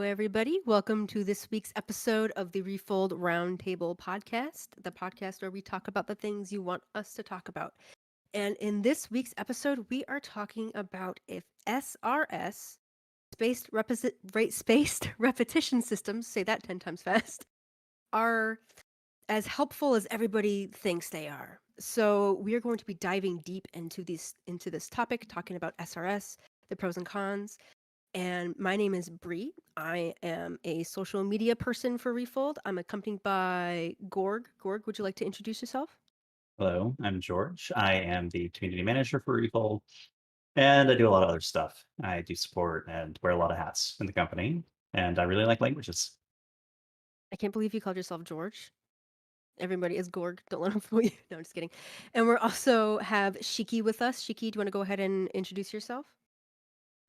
everybody. Welcome to this week's episode of the Refold Roundtable podcast, the podcast where we talk about the things you want us to talk about. And in this week's episode, we are talking about if SRS, spaced repetition systems, say that 10 times fast, are as helpful as everybody thinks they are. So we are going to be diving deep into this topic, talking about SRS, the pros and cons, and my name is Bree. I am a social media person for Refold. I'm accompanied by Gorg. Gorg, would you like to introduce yourself? Hello, I'm George. I am the community manager for Refold, and I do a lot of other stuff. I do support and wear a lot of hats in the company, and I really like languages. I can't believe you called yourself George. Everybody is Gorg. Don't let him fool you. No, I'm just kidding. And we're also have Shiki with us. Shiki, do you want to go ahead and introduce yourself?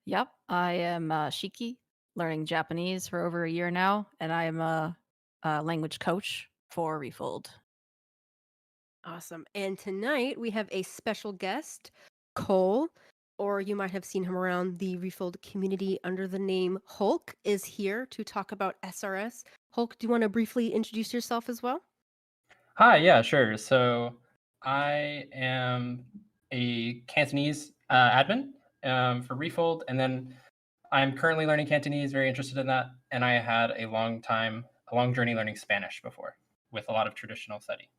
Yep, I am Shiki, learning Japanese for over a year now, and I am a language coach for Refold. Awesome. And tonight we have a special guest, Cole, or you might have seen him around the Refold community under the name Hulk, is here to talk about SRS. Hulk, do you want to briefly introduce yourself as well? Hi, yeah, sure. So I am a Cantonese admin for Refold, and then I'm currently learning Cantonese, very interested in that. And I had a long journey learning Spanish before with a lot of traditional study.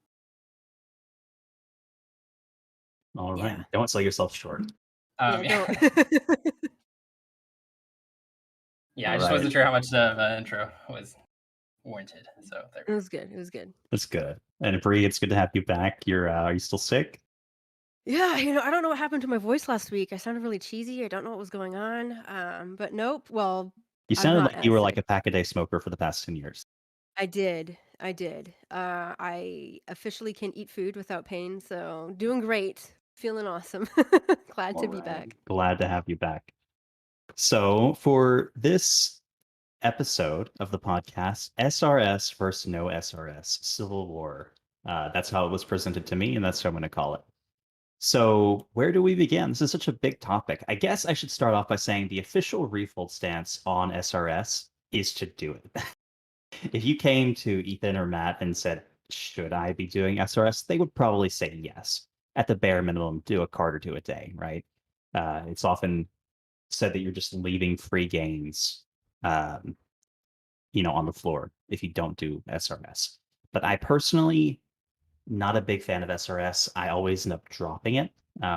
All right, Yeah. don't sell yourself short. Yeah, Yeah, don't. yeah, All I just right, wasn't sure how much of an intro was warranted. So there It was good. It was good. that's good. And Bree, it's good to have you back. Are you still sick? Yeah, I don't know what happened to my voice last week. I sounded really cheesy. I don't know what was going on. But nope. Well, You I'm sounded not like you as were like a sick. pack-a-day smoker for the past 10 years. I did. I did. I officially can eat food without pain, so doing great. Feeling awesome. Glad All to be right, back. glad to have you back. So for this episode of the podcast, SRS versus no SRS, Civil War. That's how it was presented to me, and that's what I'm going to call it. So, where do we begin? This is such a big topic. I guess I should start off by saying the official Refold stance on SRS is to do it. If you came to Ethan or Matt and said, should I be doing SRS? They would probably say yes. At the bare minimum, do a card or two a day, right? It's often said that you're just leaving free gains, um, on the floor if you don't do SRS. But I personally not a big fan of SRS. I always end up dropping it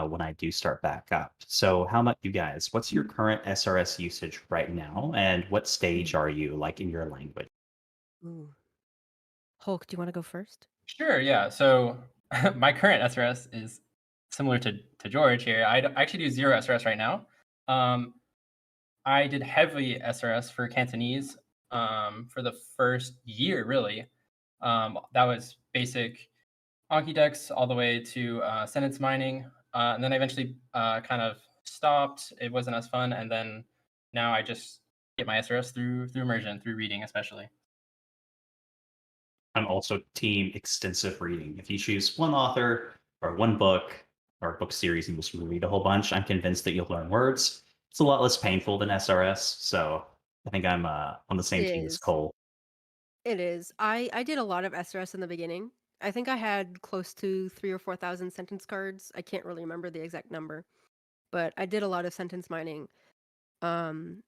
when I do start back up. So, how about you guys? What's your current SRS usage right now, and what stage are you like in your language? Ooh. Hulk, do you want to go first? Sure, yeah. So my current SRS is similar to George here. I actually do zero SRS right now. Um, I did heavy SRS for Cantonese for the first year, really. That was basic Anki decks all the way to sentence mining. And then I eventually kind of stopped. It wasn't as fun. And then now I just get my SRS through immersion, through reading especially. I'm also team extensive reading. If you choose one author or one book or book series and just read a whole bunch, I'm convinced that you'll learn words. It's a lot less painful than SRS, so I think I'm on the It same team as is. Cole. It is. I did a lot of SRS in the beginning. I think I had close to 3 or 4 thousand sentence cards. I can't really remember the exact number, but I did a lot of sentence mining. Um,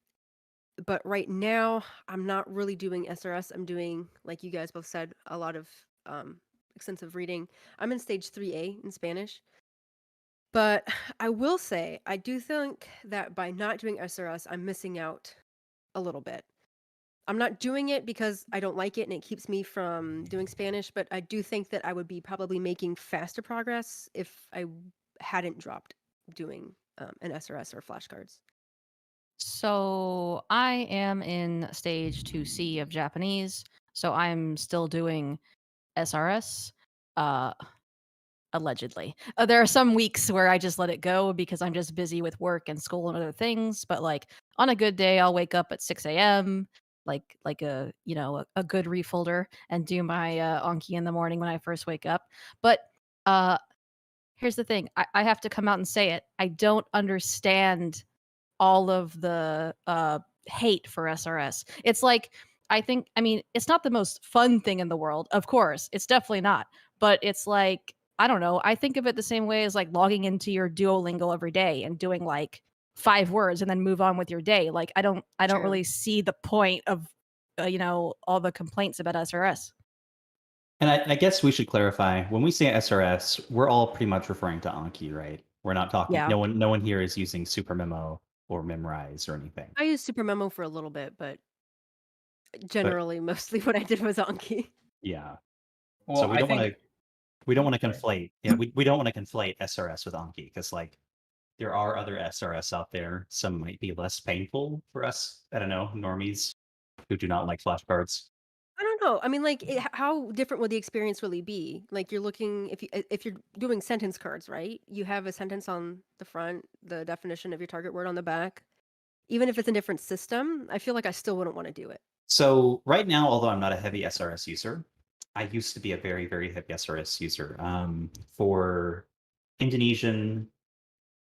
but right now I'm not really doing SRS. I'm doing, like you guys both said, a lot of um, extensive reading. I'm in stage 3A in Spanish. But I will say, I do think that by not doing SRS, I'm missing out a little bit. I'm not doing it because I don't like it and it keeps me from doing Spanish, but I do think that I would be probably making faster progress if hadn't dropped doing an SRS or flashcards. So I am in stage 2C of Japanese, so I'm still doing SRS. Uh, Allegedly. There are some weeks where I just let it go because I'm just busy with work and school and other things, but, like, on a good day, I'll wake up at 6 a.m., like a good refolder and do my, Anki in the morning when I first wake up. But, uh, here's the thing, I have to come out and say it, I don't understand all of the, hate for SRS. It's like, I mean, it's not the most fun thing in the world, of course. It's definitely not. But it's like, I don't know. I think of it the same way as like logging into your Duolingo every day and doing like 5 words and then move on with your day. Like I don't True. really see the point of all the complaints about SRS. And I guess we should clarify, when we say SRS, we're all pretty much referring to Anki, right? We're not talking, Yeah. no one here is using SuperMemo or Memrise or anything. I used SuperMemo for a little bit, but But generally, mostly what I did was Anki. yeah. Well, So we I don't want think to sorry. conflate. Yeah, we don't want to conflate SRS with Anki, because like there are other SRS out there. Some might be less painful for us, I don't know, normies who do not like flashcards. I don't know. I mean, like, how different would the experience really be? Like, you're looking if you're doing sentence cards, right? You have a sentence on the front, the definition of your target word on the back. Even if it's a different system, I feel like I still wouldn't want to do it. So right now, although I'm not a heavy SRS user, I used to be a very, very heavy SRS user. For Indonesian,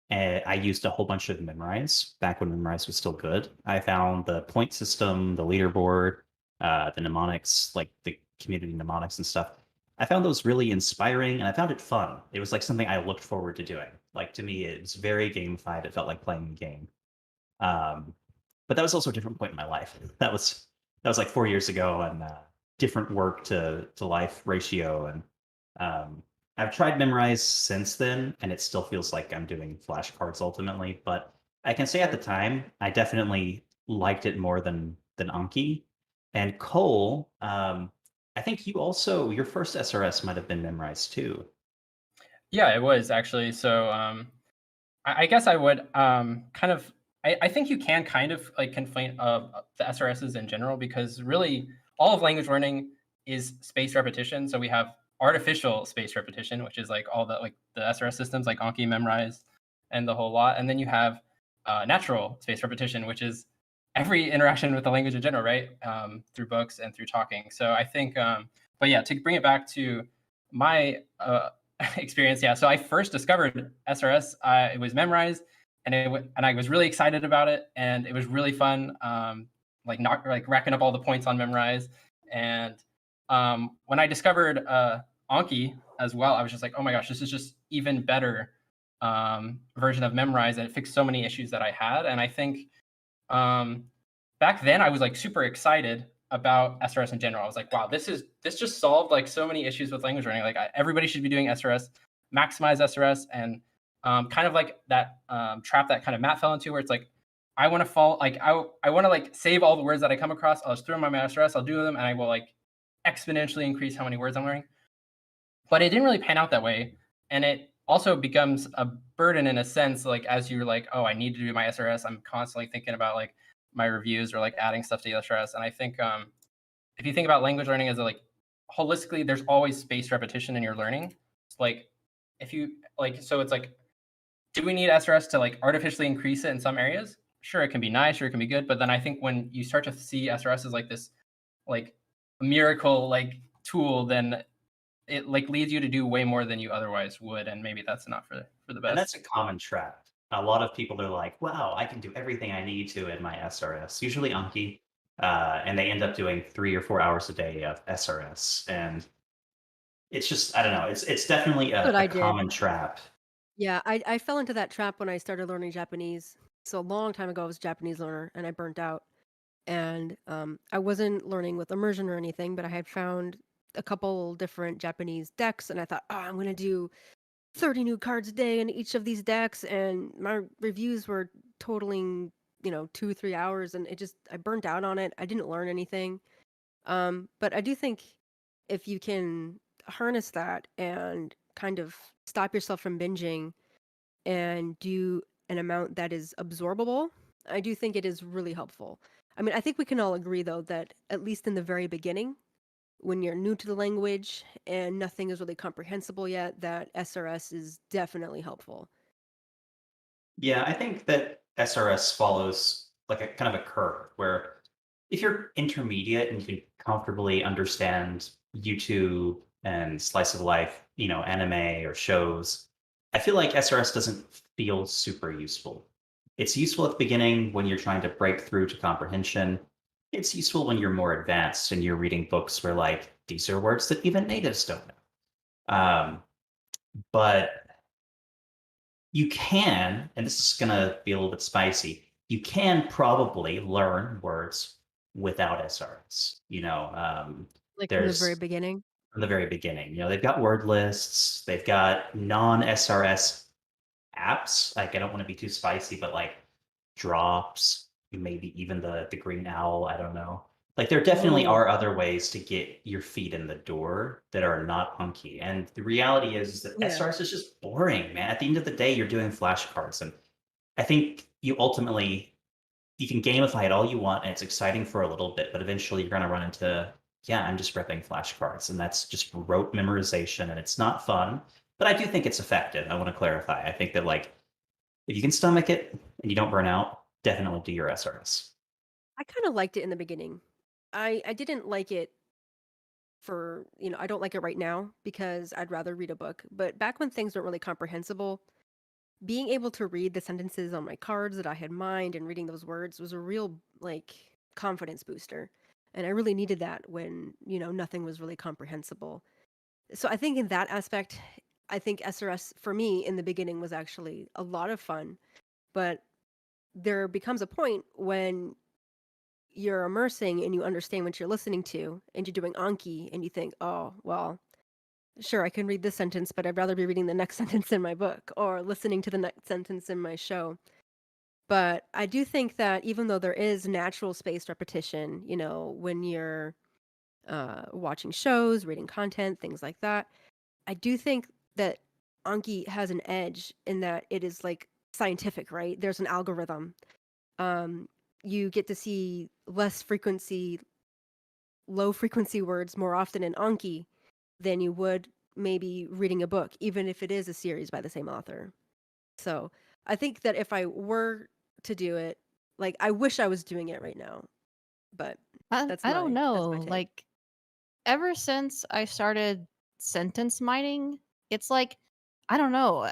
I used a whole bunch of Memrise back when Memrise was still good. I found the point system, the leaderboard, the mnemonics, like the community mnemonics and stuff. I found those really inspiring, and I found it fun. It was like something I looked forward to doing. Like, to me, it was very gamified. It felt like playing a game. Um, but that was also a different point in my life. That was like 4 years ago, and different work to life ratio. And I've tried Memrise since then, and it still feels like I'm doing flashcards ultimately. But I can say at the Sure. time, I definitely liked it more than Anki. And Cole, I think you also, your first SRS might have been Memrise too. Yeah, it was actually. So I guess I would kind of. I think you can kind of like conflate the SRSs in general, because really all of language learning is spaced repetition. So we have artificial spaced repetition, which is like all the SRS systems like Anki, Memrise, and the whole lot. And then you have natural spaced repetition, which is every interaction with the language in general, right? Through books and through talking. So I think, but yeah, to bring it back to my experience, yeah. So I first discovered SRS. It was Memrise, and and I was really excited about it, and it was really fun. Like racking up all the points on Memrise, and when I discovered Anki as well, I was just like, oh my gosh, this is just even better version of Memrise, and it fixed so many issues that I had. And I think back then I was like super excited about SRS in general. I was like, wow, this just solved like so many issues with language learning. Like everybody should be doing SRS, maximize SRS, and kind of like that trap that kind of Matt fell into, where it's like, I want to fall like I want to like save all the words that I come across. I'll just throw them on my SRS. I'll do them, and I will like exponentially increase how many words I'm learning. But it didn't really pan out that way, and it also becomes a burden in a sense. Like as you're like, oh, I need to do my SRS. I'm constantly thinking about like my reviews or like adding stuff to the SRS. And I think if you think about language learning as a, like holistically, there's always spaced repetition in your learning. It's like if you like, so it's like, do we need SRS to like artificially increase it in some areas? Sure, it can be nice, sure, it can be good. But then I think when you start to see SRS as like this like miracle like tool, then it like leads you to do way more than you otherwise would, and maybe that's not for the And best. that's a common trap. A lot of people are like, wow, I can do everything I need to in my SRS, usually Anki, and they end up doing 3 or 4 hours a day of SRS. And it's just, I don't know, it's definitely That's what a I did. common trap. Yeah, I fell into that trap when I started learning Japanese. So a long time ago, I was a Japanese learner, and I burnt out. And I wasn't learning with immersion or anything, but I had found a couple different Japanese decks, and I thought, oh, I'm gonna do 30 new cards a day in each of these decks, and my reviews were totaling, 2 3 hours, and I burnt out on it. I didn't learn anything. But I do think if you can harness that and kind of stop yourself from binging and do an amount that is absorbable, I do think it is really helpful. I mean, I think we can all agree, though, that at least in the very beginning, when you're new to the language and nothing is really comprehensible yet, that SRS is definitely helpful. Yeah, I think that SRS follows like a kind of a curve where if you're intermediate and you can comfortably understand YouTube and slice of life, anime or shows, I feel like SRS doesn't feel super useful. It's useful at the beginning when you're trying to break through to comprehension. It's useful when you're more advanced and you're reading books where like these are words that even natives don't know. But you can, and this is going to be a little bit spicy, you can probably learn words without SRS. Like from the very There's beginning. from the very beginning. They've got word lists, they've got non-SRS apps. Like, I don't want to be too spicy, but like drops, maybe even the green owl. I don't know. Like, there definitely Oh, are other ways to get your feet in the door that are not Anki. And the reality is that yeah. SRS is just boring, man. At the end of the day, you're doing flashcards, and I think you can gamify it all you want, and it's exciting for a little bit, but eventually you're going to run into, yeah, I'm just repping flashcards, and that's just rote memorization, and it's not fun. But I do think it's effective. I want to clarify. I think that like if you can stomach it and you don't burn out, definitely do your SRS. I kind of liked it in the beginning. I didn't like it for, I don't like it right now because I'd rather read a book. But back when things weren't really comprehensible, being able to read the sentences on my cards that I had mined and reading those words was a real like confidence booster. And I really needed that when, nothing was really comprehensible. So I think in that aspect, I think SRS for me in the beginning was actually a lot of fun, but there becomes a point when you're immersing and you understand what you're listening to and you're doing Anki and you think, oh, well, sure, I can read this sentence, but I'd rather be reading the next sentence in my book or listening to the next sentence in my show. But I do think that even though there is natural spaced repetition, when you're watching shows, reading content, things like that, I do think that Anki has an edge in that it is like scientific, right? There's an algorithm. Um, you get to see low frequency words more often in Anki than you would maybe reading a book, even if it is a series by the same author. So I think that if I were to do it, like I wish I was doing it right now, but that's I don't my know. take. Like, ever since I started sentence mining, it's like, I don't know.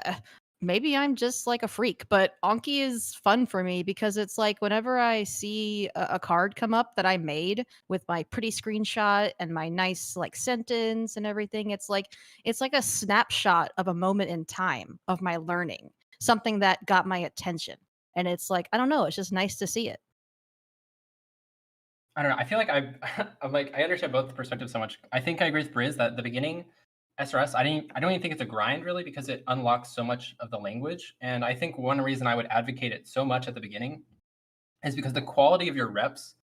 Maybe I'm just like a freak, but Anki is fun for me because it's like whenever I see a card come up that I made with my pretty screenshot and my nice like sentence and everything, it's like a snapshot of a moment in time of my learning, something that got my attention. And it's like, I don't know, it's just nice to see it. I don't know. I feel like I'm like I understand both perspectives so much. I think I agree with Briz that the beginning SRS, I don't even think it's a grind really because it unlocks so much of the language. And I think one reason I would advocate it so much at the beginning is because the quality of your reps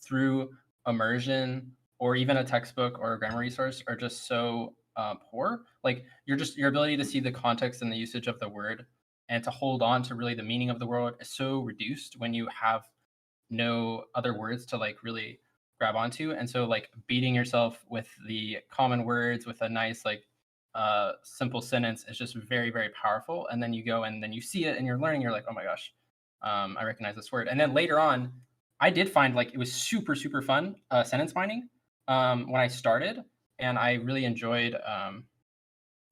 through immersion or even a textbook or a grammar resource are just so poor. Like your ability to see the context and the usage of the word and to hold on to really the meaning of the word is so reduced when you have no other words to like really grab onto. And so like beating yourself with the common words with a nice like simple sentence is just very, very powerful. And then you go and then you see it and you're learning, you're like, oh my gosh, I recognize this word. And then later on, I did find like it was super, super fun sentence mining when I started. And I really enjoyed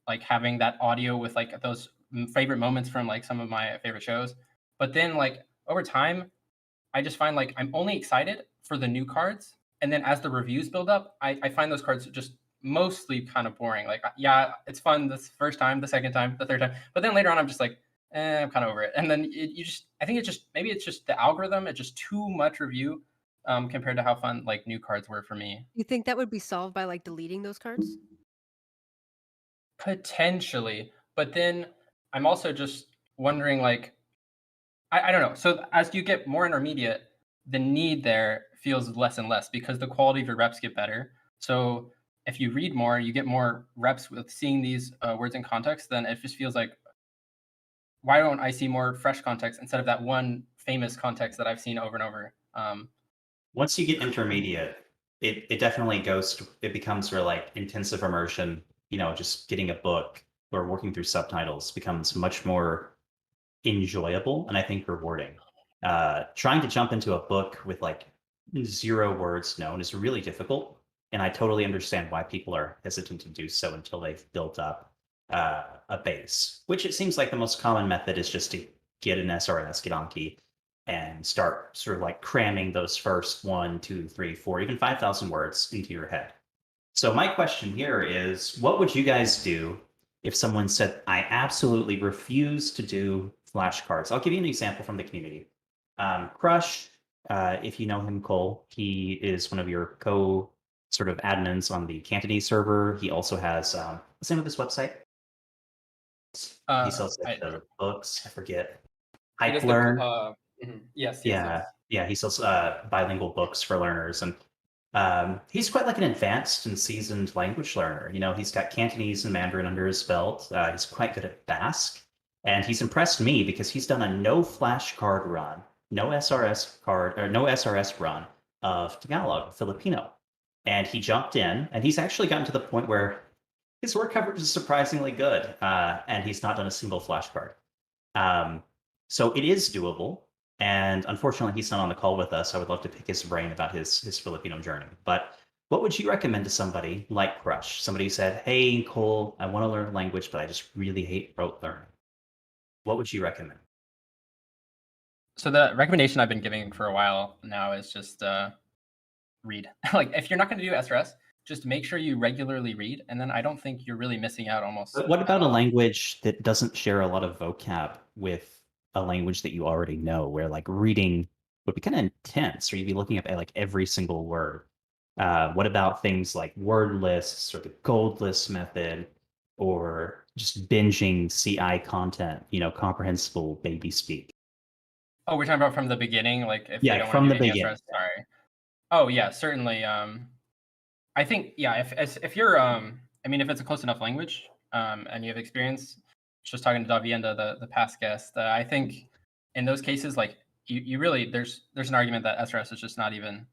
like having that audio with like those favorite moments from like some of my favorite shows. But then like over time, I just find like I'm only excited for the new cards, and then as the reviews build up, I find those cards just mostly kind of boring. Like, yeah, it's fun this first time, the second time, the third time, but then later on, I'm just like, I'm kind of over it. And then you just, I think it's just maybe it's just the algorithm. It's just too much review compared to how fun like new cards were for me. You think that would be solved by like deleting those cards? Potentially, but then I'm also just wondering like I don't know. So as you get more intermediate, the need there feels less and less because the quality of your reps get better. So if you read more, you get more reps with seeing these words in context. Then it just feels like, why don't I see more fresh context instead of that one famous context that I've seen over and over? Once you get intermediate, it definitely it becomes where like intensive immersion, just getting a book or working through subtitles becomes much more enjoyable and I think rewarding. Trying to jump into a book with like 0 words known is really difficult, and I totally understand why people are hesitant to do so until they've built up a base. Which it seems like the most common method is just to get an SRS, get Anki, and start sort of like cramming those first 1, 2, 3, 4, even 5,000 words into your head. So my question here is, what would you guys do if someone said, I absolutely refuse to do flashcards? I'll give you an example from the community. Crush, if you know him, Cole, he is one of your sort of admins on the Cantonese server. He also has, what's the name of his website? He sells like the books. I forget. It is the Hypelearn. yes. Yeah, he sells bilingual books for learners, and he's quite like an advanced and seasoned language learner. You know, he's got Cantonese and Mandarin under his belt. He's quite good at Basque, and he's impressed me because he's done a no flashcard run, no SRS run of Tagalog, Filipino, and he jumped in, and he's actually gotten to the point where his word coverage is surprisingly good, and he's not done a single flashcard. So it is doable. And unfortunately, he's not on the call with us. I would love to pick his brain about his Filipino journey. But what would you recommend to somebody like Crush? Somebody who said, hey, Cole, I want to learn a language, but I just really hate rote learning. What would you recommend? So the recommendation I've been giving for a while now is just read. Like, if you're not going to do SRS, just make sure you regularly read, and then I don't think you're really missing out almost. But what about a language that doesn't share a lot of vocab with a language that you already know, where like reading would be kind of intense, or you'd be looking up at like every single word? What about things like word lists or the gold list method, or just binging CI content, comprehensible baby speak? Oh, we're talking about from the beginning, like if Yeah, they don't from want the to do any beginning. SRS. Sorry. Oh yeah, certainly. I think if you're I mean if it's a close enough language and you have experience, just talking to Davienda, the past guest, I think in those cases like you really there's an argument that SRS is just not even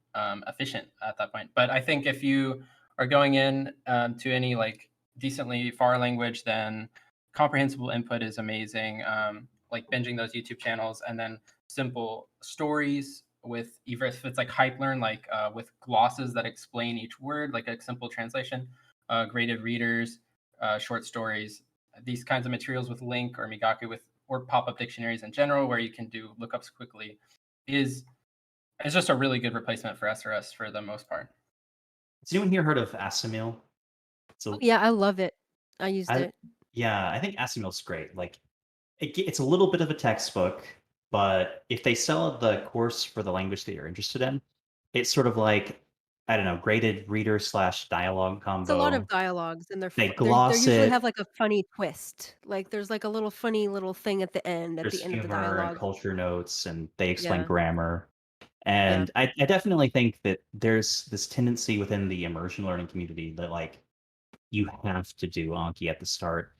efficient at that point. But I think if you are going in to any like decently far language, then comprehensible input is amazing. Like binging those YouTube channels and then simple stories with either if it's like Hypelearn, like with glosses that explain each word, like a simple translation, graded readers, short stories, these kinds of materials with Link or Migaku or pop-up dictionaries in general, where you can do lookups quickly, is just a really good replacement for SRS for the most part. Has anyone here heard of Asimil? So Yeah, I love it. I used it. yeah, I think Asimil's great. Like it's a little bit of a textbook, but if they sell the course for the language that you're interested in, it's sort of like, I don't know, graded reader / dialogue It's a lot of combo. dialogues, and They they gloss usually have it. like a funny twist. Like there's like a little funny little thing at the end There's of the humor and dialogue. culture notes, and they explain Yeah, grammar. yeah, And I definitely think that there's this tendency within the immersion learning community that like you have to do Anki at the start.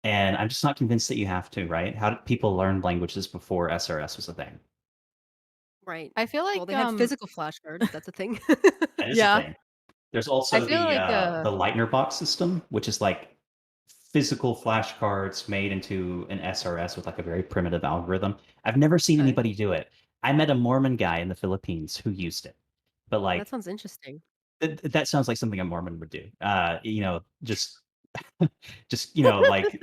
And I'm just not convinced that you have to, right? How did people learn languages before SRS was a thing? right. I feel Well, like they had physical flashcards. That's a thing. That is a yeah, thing. There's I also feel like the Lightner box system, which is like physical flashcards made into an SRS with like a very primitive algorithm. I've never seen Okay. anybody do it. I met a Mormon guy in the Philippines who used it, but That like sounds interesting. that sounds like something a Mormon would do. Just like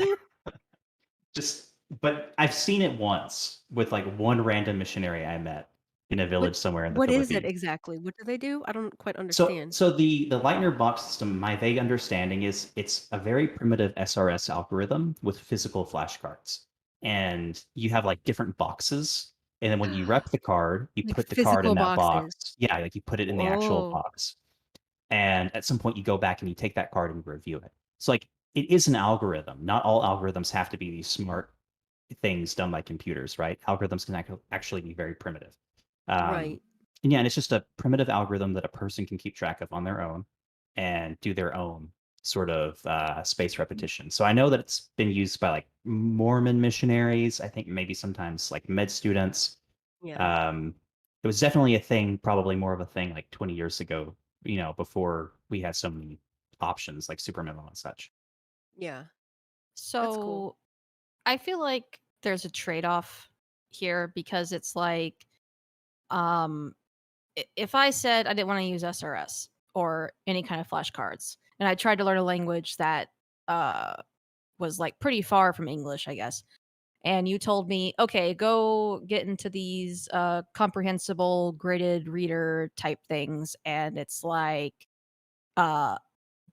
just. But I've seen it once with like one random missionary I met in a What village somewhere in the what is it Philippines. exactly? What do they do? I don't quite So understand. so the Lightner box system, my vague understanding is it's a very primitive SRS algorithm with physical flashcards. And you have like different boxes. And then when you rep the card, you Like put the card in physical that boxes. box. Yeah, like you put it in the actual Oh, box. And at some point you go back and you take that card and review it. So like it is an algorithm. Not all algorithms have to be these smart things done by computers, right? Algorithms can actually be very primitive. Um, right. and yeah, and it's just a primitive algorithm that a person can keep track of on their own and do their own sort of space repetition. So I know that it's been used by like Mormon missionaries. I think maybe sometimes like med students. Yeah. Um, it was definitely a thing, probably more of a thing like 20 years ago, before we had so many options like Super Memo and such. Yeah. That's cool. so I feel like there's a trade-off here because it's like um if I said I didn't want to use SRS or any kind of flashcards and I tried to learn a language that was like pretty far from English, I guess. and you told me, okay, go get into these comprehensible graded reader type things, and it's like, uh,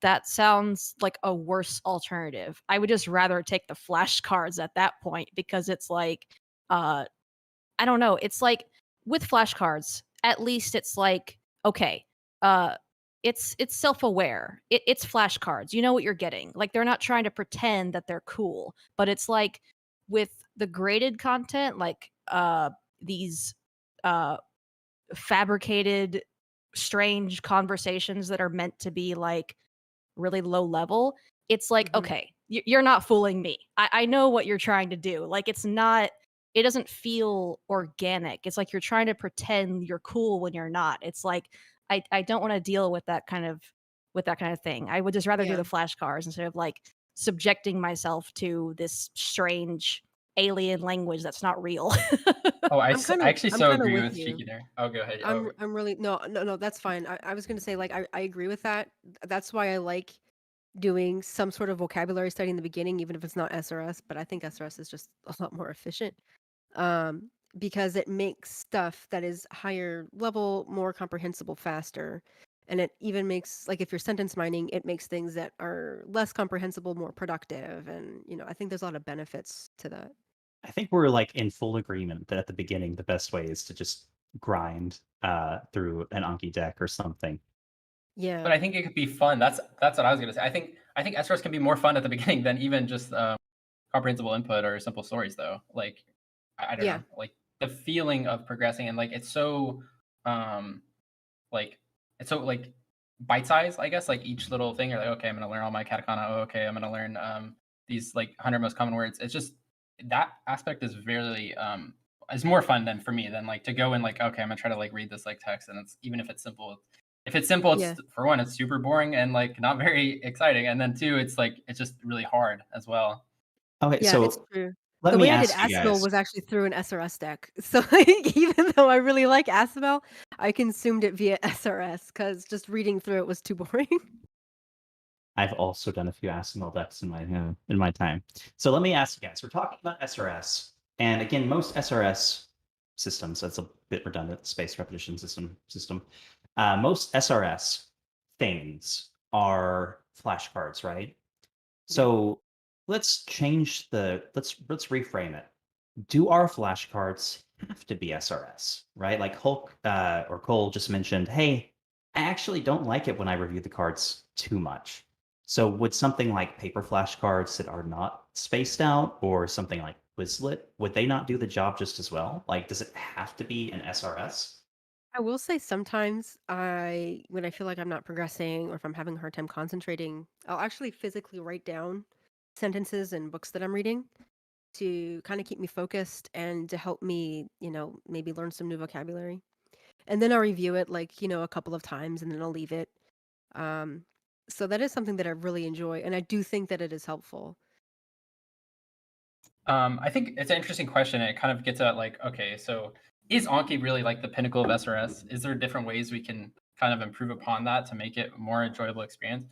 that sounds like a worse alternative. I would just rather take the flashcards at that point, because it's like, uh, I don't know. It's like with flashcards, at least it's like, okay, uh, it's self-aware. It's flashcards. You know what you're getting. Like, they're not trying to pretend that they're cool. But it's like with the graded content, like these uh fabricated, strange conversations that are meant to be like really low level. It's like, Mhm. okay, you're not fooling me. I know what you're trying to do. Like, it's not, it doesn't feel organic. It's like you're trying to pretend you're cool when you're not. It's like, I don't want to deal with that kind of thing. I would just rather do Yeah. the flashcards instead of like subjecting myself to this strange alien language that's not real. Oh, I actually I'm so kind of agree with with you. Shiki there. Oh, go ahead. Oh, I'm really no, that's fine. I was gonna say, like, I agree with that. That's why I like doing some sort of vocabulary study in the beginning, even if it's not SRS. But I think SRS is just a lot more efficient, um, because it makes stuff that is higher level more comprehensible faster, and it even makes, like, if you're sentence mining, it makes things that are less comprehensible more productive, and I think there's a lot of benefits to that. I think we're like in full agreement that at the beginning the best way is to just grind through an Anki deck or something. but Yeah, I think it could be fun. That's what I was gonna say. I think SRS can be more fun at the beginning than even just comprehensible input or simple stories, though. Like, I don't yeah, know, like the feeling of progressing, and like um like it's so like bite size, I guess. Like each little thing, you're like, okay, I'm gonna learn all my katakana. Oh, okay, I'm gonna learn these like 100 most common words. It's just that aspect is very is more fun than for me than like to go and like, okay, I'm gonna try to like read this like text, and it's even if it's simple. If it's simple, it's yeah, for one, it's super boring and like not very exciting, and then two, it's like it's just really hard as well. Okay, yeah. It's so true. let The me way I did ask you Asmel guys. was actually through an SRS deck. So, like, even though I really like Asmel, I consumed it via SRS because just reading through it was too boring. I've also done a few ASML decks in my time. So let me ask you guys. We're talking about SRS, and again, most SRS systems. That's a bit redundant. Space repetition system. Most SRS things are flashcards, right? Yep. So let's reframe it. Do our flashcards have to be SRS, right? Like Hulk or Cole just mentioned, hey, I actually don't like it when I review the cards too much. So would something like paper flashcards that are not spaced out or something like Quizlet, would they not do the job just as well? Like, does it have to be an SRS? I will say sometimes when I feel like I'm not progressing or if I'm having a hard time concentrating, I'll actually physically write down sentences and books that I'm reading to kind of keep me focused and to help me, maybe learn some new vocabulary. And then I'll review it, like, a couple of times, and then I'll leave it. Um, so that is something that I really enjoy, and I do think that it is helpful. I think it's an interesting question. And it kind of gets at like, okay, so is Anki really like the pinnacle of SRS? Is there different ways we can kind of improve upon that to make it a more enjoyable experience?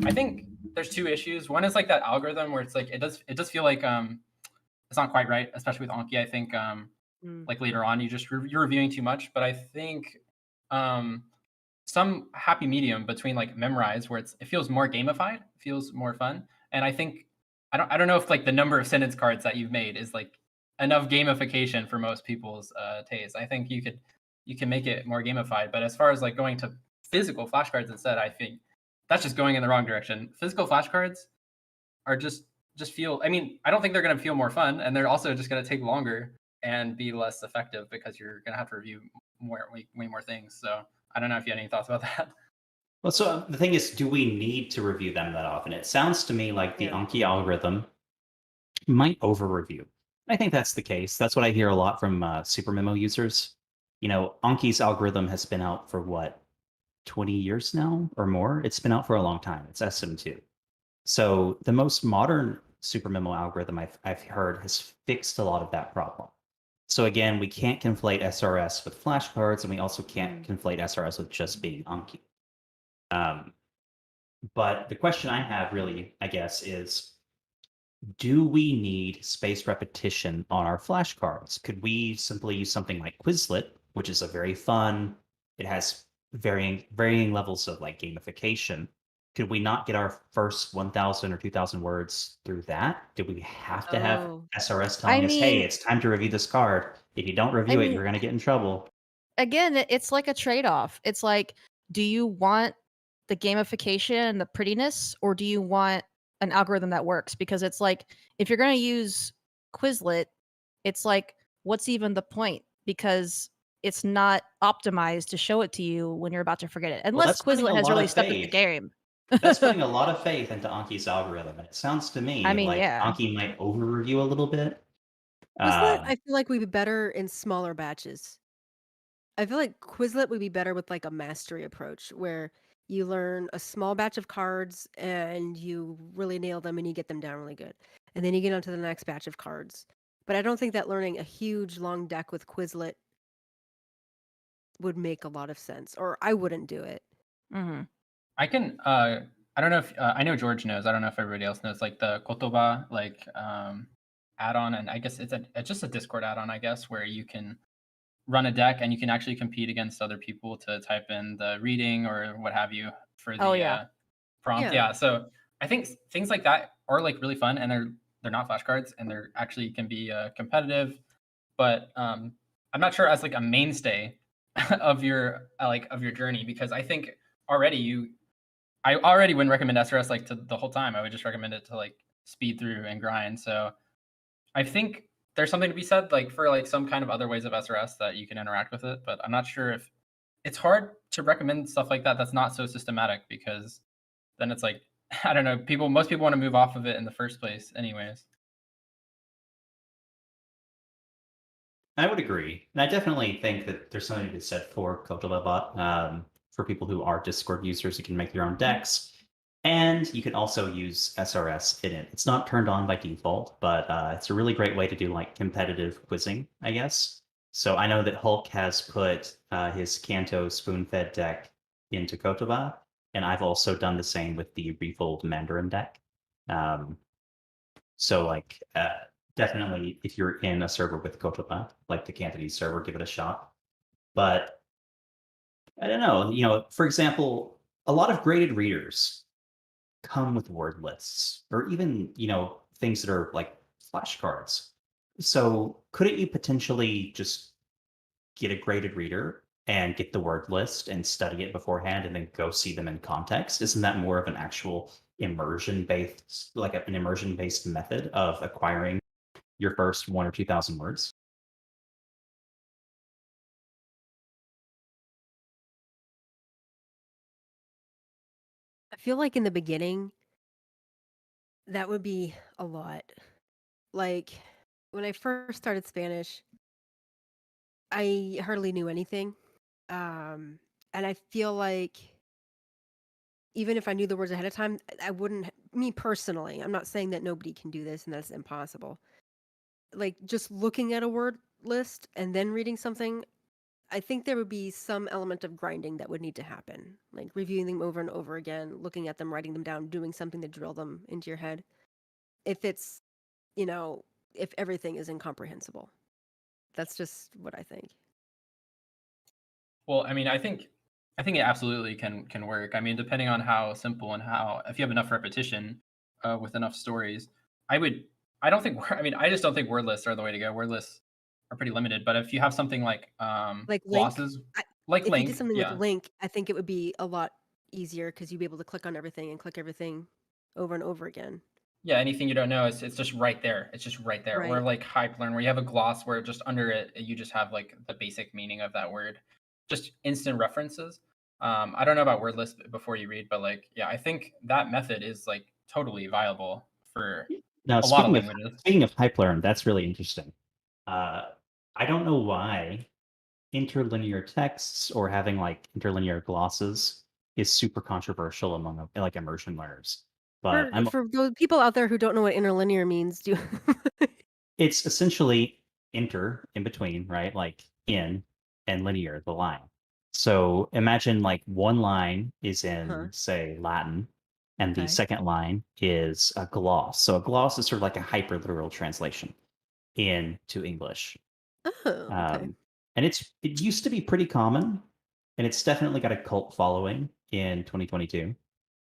I think there's two issues. One is like that algorithm where it's like it does feel like it's not quite right, especially with Anki. I think Mm. like later on you're reviewing too much, but I think um some happy medium between like memorize where it feels more gamified, feels more fun. And I think I don't know if like the number of sentence cards that you've made is like enough gamification for most people's taste. I think you can make it more gamified, but as far as like going to physical flashcards instead, I think that's just going in the wrong direction. Physical flashcards are just feel, I mean, I don't think they're going to feel more fun, and they're also just going to take longer and be less effective because you're going to have to review way more things. So I don't know if you had any thoughts about that. Well, so the thing is, do we need to review them that often? It sounds to me like the Yeah. Anki algorithm might over review. I think that's the case. That's what I hear a lot from Super Memo users. Anki's algorithm has been out for what, 20 years now or more? It's been out for a long time. It's SM2. So the most modern Super Memo algorithm I've heard has fixed a lot of that problem. So again, we can't conflate SRS with flashcards, and we also can't Mm. conflate SRS with just being Anki. But the question I have really, I guess, is do we need spaced repetition on our flashcards? Could we simply use something like Quizlet, which is a very fun, it has varying levels of like gamification. Could we not get our first 1,000 or 2,000 words through that? Do we have to have Oh, SRS I telling us, hey, mean, it's time to review this card? If you don't I review it, mean, you're going to get in trouble. again, it's like a trade-off. It's like, do you want the gamification and the prettiness, or do you want an algorithm that works? Because it's like, if you're going to use Quizlet, it's like, what's even the point? Because it's not optimized to show it to you when you're about to forget it, Well, unless that's putting Quizlet a has lot really of stuck with the faith. game. That's putting a lot of faith into Anki's algorithm. And it sounds to I me mean, like yeah. Anki might over-review a little bit. Quizlet, Um, I feel like would be better in smaller batches. I feel like Quizlet would be better with like a mastery approach where you learn a small batch of cards and you really nail them and you get them down really good. And then you get on to the next batch of cards. But I don't think that learning a huge long deck with Quizlet would make a lot of sense, or I wouldn't do it. Hmm. I can. I don't know if I know George knows. I don't know if everybody else knows. Like the Kotoba add-on, and I guess it's just a Discord add-on. I guess where you can run a deck and you can actually compete against other people to type in the reading or what have you for Oh the yeah. prompt. Yeah. Yeah. So I think things like that are like really fun, and they're not flashcards, and they're actually can be competitive. But I'm not sure as like a mainstay of your of your journey, because I think already I already wouldn't recommend SRS like to the whole time. I would just recommend it to like speed through and grind. So I think there's something to be said like for like some kind of other ways of SRS that you can interact with it, but I'm not sure if it's hard to recommend stuff like that that's not so systematic, because then it's like I don't know, most people want to move off of it in the first place anyways. I would agree. And I definitely think that there's something to be said for Kotolabot, for people who are Discord users who can make their own decks. And you can also use SRS in it. It's not turned on by default, but it's a really great way to do like competitive quizzing, I guess. So I know that Hulk has put his Kanto spoon-fed deck into Kotoba, and I've also done the same with the Refold Mandarin deck. Um, so like definitely if you're in a server with Kotoba, like the Cantonese server, give it a shot. But I don't know, for example, a lot of graded readers come with word lists or even, things that are like flashcards. So couldn't you potentially just get a graded reader and get the word list and study it beforehand and then go see them in context? Isn't that more of an actual an immersion based method of acquiring your first 1 or 2,000 words? I feel like in the beginning, that would be a lot. Like when I first started Spanish, I hardly knew anything. Um, and I feel like even if I knew the words ahead of time, I wouldn't, me personally, I'm not saying that nobody can do this and that's impossible. Like just looking at a word list and then reading something, I think there would be some element of grinding that would need to happen. Like reviewing them over and over again, looking at them, writing them down, doing something to drill them into your head. If it's, you know, if everything is incomprehensible. That's just what I think. Well, I mean, I think it absolutely can work. I mean, depending on how simple and how if you have enough repetition with enough stories, I would. I don't think. I mean, I just don't think word lists are the way to go. Word lists are pretty limited. But if you have something like Like Link, glosses, I, like if you did Link, something with yeah, Link, I think it would be a lot easier because you'd be able to click on everything and click everything over and over again. yeah, anything you don't know, it's just right there. It's just right there. Or Right. like hype learn, where you have a gloss where just under it you just have like the basic meaning of that word, just instant references. I don't know about word list before you read, but like yeah, I think that method is like totally viable for Now, a lot of speaking of languages. speaking of hype learn, that's really interesting. Uh, I don't know why interlinear texts or having like interlinear glosses is super controversial among like immersion learners. But For those people out there who don't know what interlinear means, do it's essentially inter in between, right? Like in and linear, the line. So imagine like one line is huh? in, say, Latin, And the Okay. second line is a gloss. So a gloss is sort of like a hyperliteral translation into English. Oh, okay. And it used to be pretty common, and it's definitely got a cult following in 2022.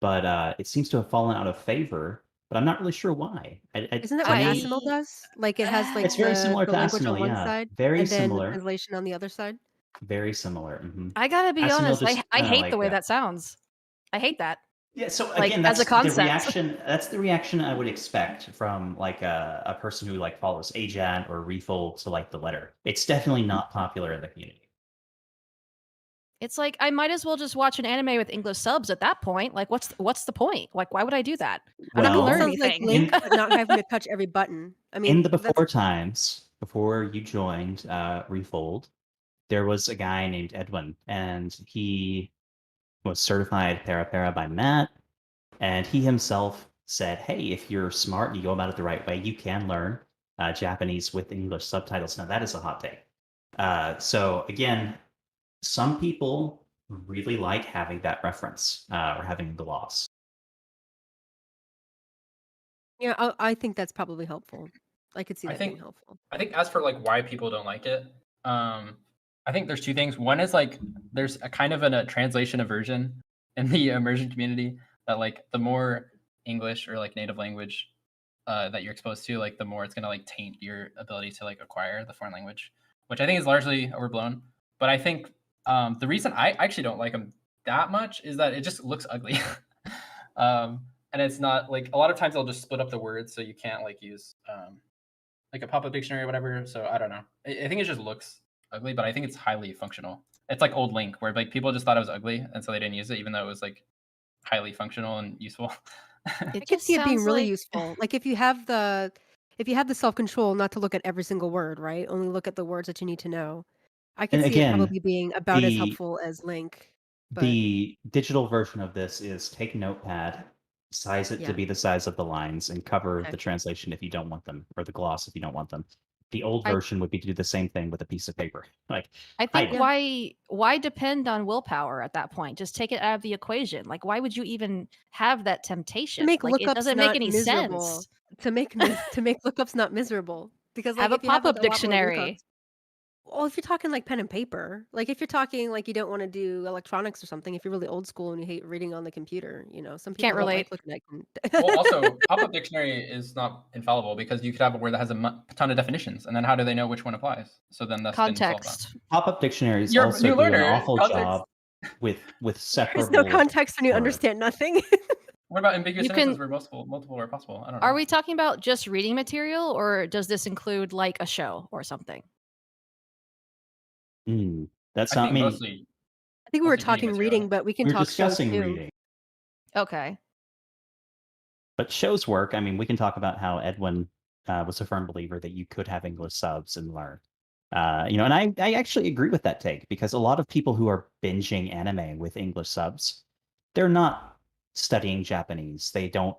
But it seems to have fallen out of favor. But I'm not really sure why. Isn't that To what me, Asimil does? Like it has like it's very similar the to language on Asimil. one Yeah, side very and then the similar. translation on the other side? Very similar. I gotta be Asimil honest. just I kind of hate the like way that sounds. I hate that. yeah. So Like again, as a that's the concept. reaction. That's the reaction I would expect from like a person who like follows AJAT or Refold to like the letter. It's definitely not popular in the community. It's like I might as well just watch an anime with English subs at that point. Like what's the point? Like why would I do that? I'm not I gonna mean, it learn sounds like anything. Link, but not having to touch every button. I in mean, the that's before times, before you joined Refold, there was a guy named Edwin, and he was certified para by Matt, and he himself said, "Hey, if you're smart and you go about it the right way, you can learn Japanese with English subtitles." Now that is a hot take. So again, some people really like having that reference or having the gloss. yeah, I think that's probably helpful. I could see I that being think helpful. I think as for like why people don't like it, I think there's two things. One is like there's a kind of a translation aversion in the immersion community that like the more English or like native language that you're exposed to, like the more it's gonna like taint your ability to like acquire the foreign language, which I think is largely overblown. But I think the reason I actually don't like them that much is that it just looks ugly. And it's not like a lot of times I'll just split up the words so you can't like use like a pop-up dictionary or whatever. So I don't know. I think it just looks ugly, but I think it's highly functional. It's like old Link, where like people just thought it was ugly, and so they didn't use it, even though it was like highly functional and useful. It I could just see it being sounds really like useful. Like if you have the self-control not to look at every single word, right? Only look at the words that you need to know. I could And see it again, probably being about as the helpful as Link, but the digital version of this is take Notepad, size it to yeah. be the size of the lines, and cover Okay. the translation if you don't want them, or the gloss if you don't want them. The old I version would be to do the same thing with a piece of paper. Like I think hide it. Yeah. why depend on willpower at that point? Just take it out of the equation. Like why would you even have that To temptation? make Like it lookups doesn't make not any miserable. sense. To make to make lookups not miserable. Because like Have a if you have like pop-up a lot more lookups, dictionary. well, if you're talking like pen and paper, like if you're talking like you don't want to do electronics or something, if you're really old school and you hate reading on the computer, some Can't people don't like relate. looking Well, at. also, pop-up dictionary is not infallible because you could have a word that has a ton of definitions, and then how do they know which one applies? So then that's been solved on. Context. Pop-up dictionaries You're a also new do an learner. awful Context. job with There's no separable context when you words. understand nothing. What about ambiguous You sentences can where multiple are possible? I don't Are know. we talking about just reading material or does this include like a show or something? That's I not. I think mean, mostly I think we were reading talking material. reading, but we can we're talk shows discussing too. reading, Okay. but shows work. I mean, we can talk about how Edwin was a firm believer that you could have English subs and learn. And I actually agree with that take because a lot of people who are binging anime with English subs, they're not studying Japanese. They don't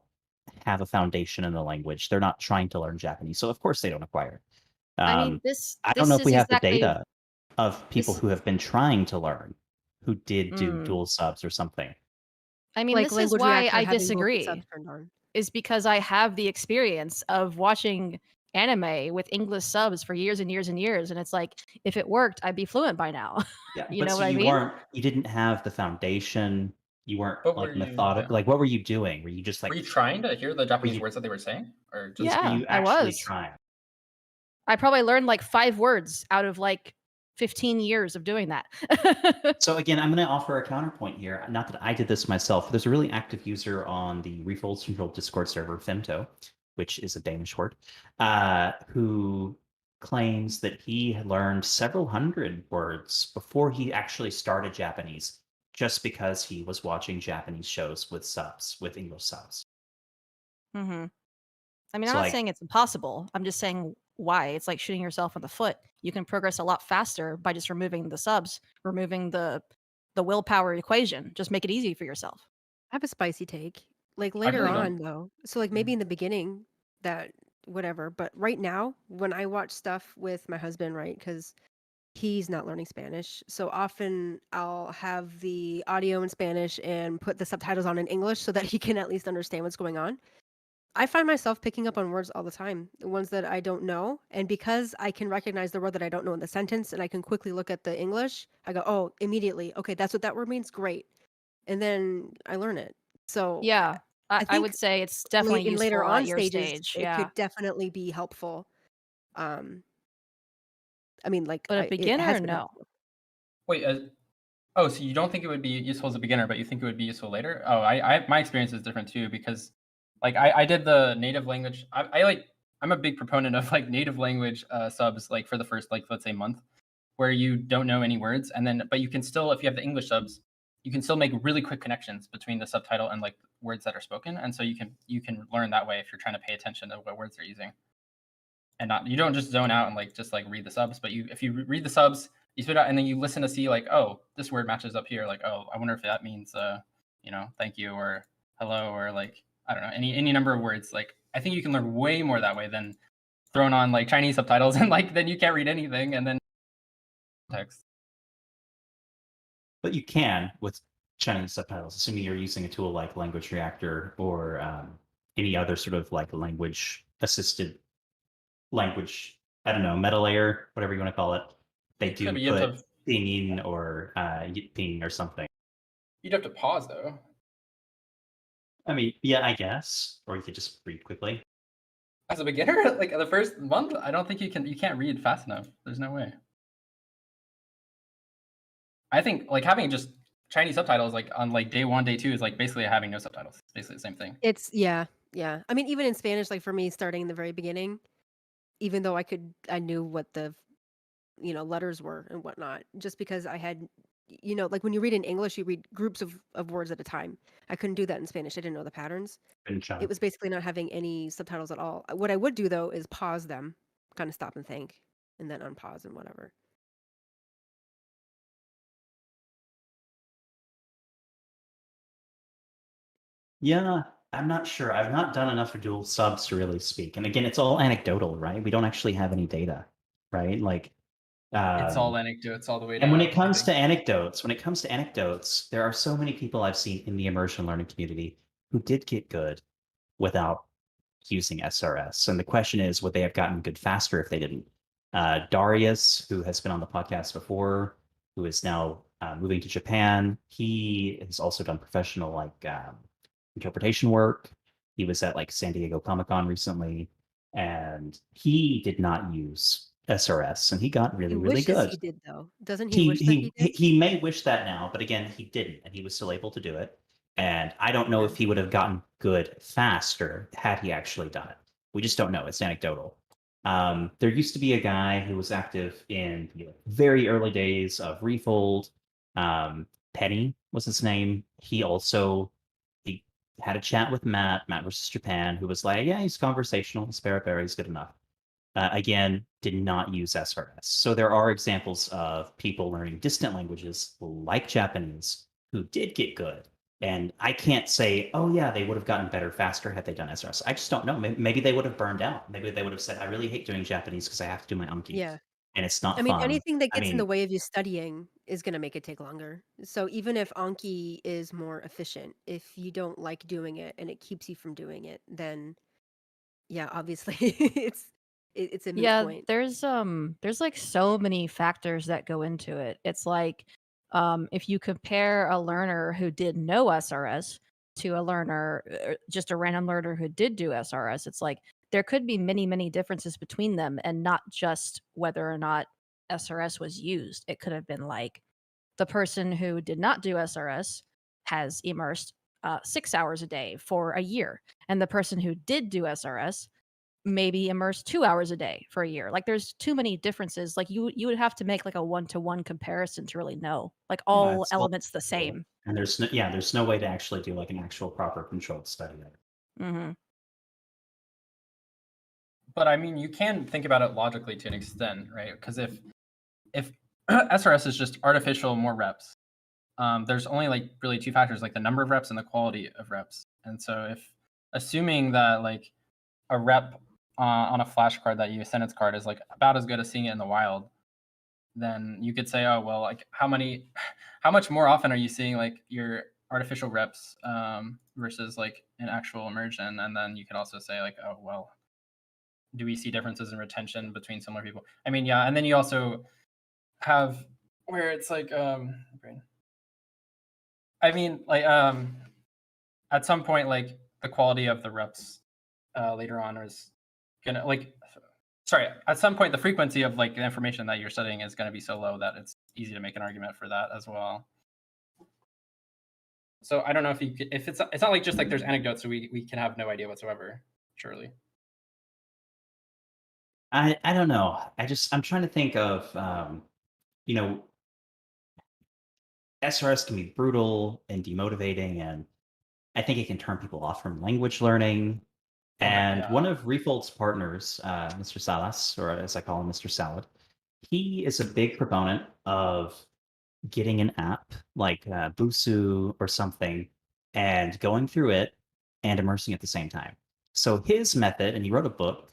have a foundation in the language. They're not trying to learn Japanese, so of course they don't acquire. I mean, I don't know if is we have the exactly data of people this who have been trying to learn, who did do mm, dual subs or something. I mean, Like this is language why reactor I having both the subs disagree. turned on. Is because I have the experience of watching anime with English subs for years and years and years, and it's like if it worked, I'd be fluent by now. Yeah, You but know so what I mean? you didn't have the foundation. You weren't But were like you? methodic. Yeah. Like, what were you doing? Were you just Were like, you trying to hear the were Japanese you, words that they were saying, or just? were Yeah, you I actually was. trying? I probably learned like 5 words out of like 15 years of doing that. So again, I'm going to offer a counterpoint here. Not that I did this myself. There's a really active user on the Refold Central Discord server, Femto, which is a Danish word, who claims that he had learned several hundred words before he actually started Japanese, just because he was watching Japanese shows with subs, with English subs. Mhm. I mean, I'm So not like, saying it's impossible. I'm just saying why. It's like shooting yourself in the foot. You can progress a lot faster by just removing the subs, removing the willpower equation. Just make it easy for yourself. I have a spicy take. Like I later really on don't. though. So like maybe in the beginning that whatever, but right now when I watch stuff with my husband, right? Cuz he's not learning Spanish. So often I'll have the audio in Spanish and put the subtitles on in English so that he can at least understand what's going on. I find myself picking up on words all the time, the ones that I don't know. And because I can recognize the word that I don't know in the sentence and I can quickly look at the English, I go, oh, immediately. Okay, that's what that word means. Great. And then I learn it. So Yeah. I I think would say it's definitely in later useful at on your stages, stage. it Yeah. could definitely be helpful. Um, I mean, like, But a it has beginner, been no. helpful. Wait, oh, so you don't think it would be useful as a beginner, but you think it would be useful later? Oh, my experience is different too because, like, I did the native language. I'm a big proponent of like native language subs, like for the first, like, let's say month, where you don't know any words, and then but you can still, if you have the English subs, you can still make really quick connections between the subtitle and like words that are spoken, and so you can learn that way if you're trying to pay attention to what words they're using, and not you don't just zone out and like just like read the subs, but if you read the subs, you spit out and then you listen to see like, oh, this word matches up here, like, oh, I wonder if that means thank you or hello or like, I don't know, any number of words. Like, I think you can learn way more that way than thrown on like Chinese subtitles and like then you can't read anything and then text. But you can with Chinese subtitles, assuming you're using a tool like Language Reactor or any other sort of like language assisted language, I don't know, meta layer, whatever you want to call it. They Yeah, do but you have put to pinging or ping or something. you'd have to pause though. I mean, yeah, I guess. Or you could just read quickly. As a beginner, like the first month, I don't think you can't read fast enough. There's no way. I think like having just Chinese subtitles like on like day 1, day 2 is like basically having no subtitles. It's basically the same thing. It's, yeah, yeah. I mean, even in Spanish, like for me, starting in the very beginning, even though I knew what the, letters were and whatnot, just because I had, like when you read in English, you read groups of words at a time. I couldn't do that in Spanish. I didn't know the patterns. In It China. was basically not having any subtitles at all. What I would do though is pause them, kind of stop and think, and then unpause and whatever. Yeah, I'm not sure. I've not done enough for dual subs to really speak. And again, it's all anecdotal, right? We don't actually have any data, right? Like, It's um, all anecdotes all the way and when down, it I comes think. to anecdotes, there are so many people I've seen in the immersion learning community who did get good without using SRS. And the question is, would they have gotten good faster if they didn't? Darius, who has been on the podcast before, who is now moving to Japan, he has also done professional interpretation work. He was at like San Diego Comic-Con recently, and he did not use SRS, and he got He really, really wishes good. he did though. Doesn't he He wish that he he did? he may wish that now, but again, he didn't, and he was still able to do it. And I don't know Yeah. if he would have gotten good faster had he actually done it. We just don't know. It's anecdotal. There used to be a guy who was active in the very early days of Refold. Penny was his name. He had a chat with Matt versus Japan, who was like, yeah, he's conversational. His Barry is good enough. Again, did not use SRS. So there are examples of people learning distant languages like Japanese who did get good. And I can't say, oh, yeah, they would have gotten better faster had they done SRS. I just don't know. Maybe they would have burned out. Maybe they would have said, I really hate doing Japanese because I have to do my Anki Yeah. and it's I not mean, fun. anything that I gets in the mean, way of you studying is going to make it take longer. So even if Anki is more efficient, if you don't like doing it and it keeps you from doing it, then yeah, obviously it's a moot Yeah, point. there's like so many factors that go into it. It's like if you compare a learner who did no SRS to a learner just a random learner who did do SRS, it's like there could be many, many differences between them and not just whether or not SRS was used. It could have been like the person who did not do SRS has immersed 6 hours a day for a year, and the person who did do SRS maybe immerse 2 hours a day for a year. Like there's too many differences. Like you would have to make like a one-to-one comparison to really know. Like yeah, all it's all elements the same. and there's no way to actually do like an actual proper controlled study of it. Mhm. But I mean, you can think about it logically to an extent, right? Because if SRS is just artificial more reps, there's only like really two factors, like the number of reps and the quality of reps. And so if assuming that like a rep on a flashcard that you sentence card is like about as good as seeing it in the wild, then you could say, oh, well, like how much more often are you seeing like your artificial reps versus like an actual immersion? And then you could also say like, oh, well, do we see differences in retention between similar people? I mean, yeah. And then you also have where it's like, I mean, like at some point, like the quality of the reps later on is gonna like, sorry, at some point the frequency of like the information that you're studying is going to be so low that it's easy to make an argument for that as well. So I don't know if it's not like just like there's anecdotes, so we can have no idea whatsoever. Surely. I don't know. I'm trying to think of you know, SRS can be brutal and demotivating, and I think it can turn people off from language learning. Okay, And yeah. one of Refold's partners, Mr. Salas, or as I call him, Mr. Salad, he is a big proponent of getting an app like Busu or something and going through it and immersing at the same time. So his method, and he wrote a book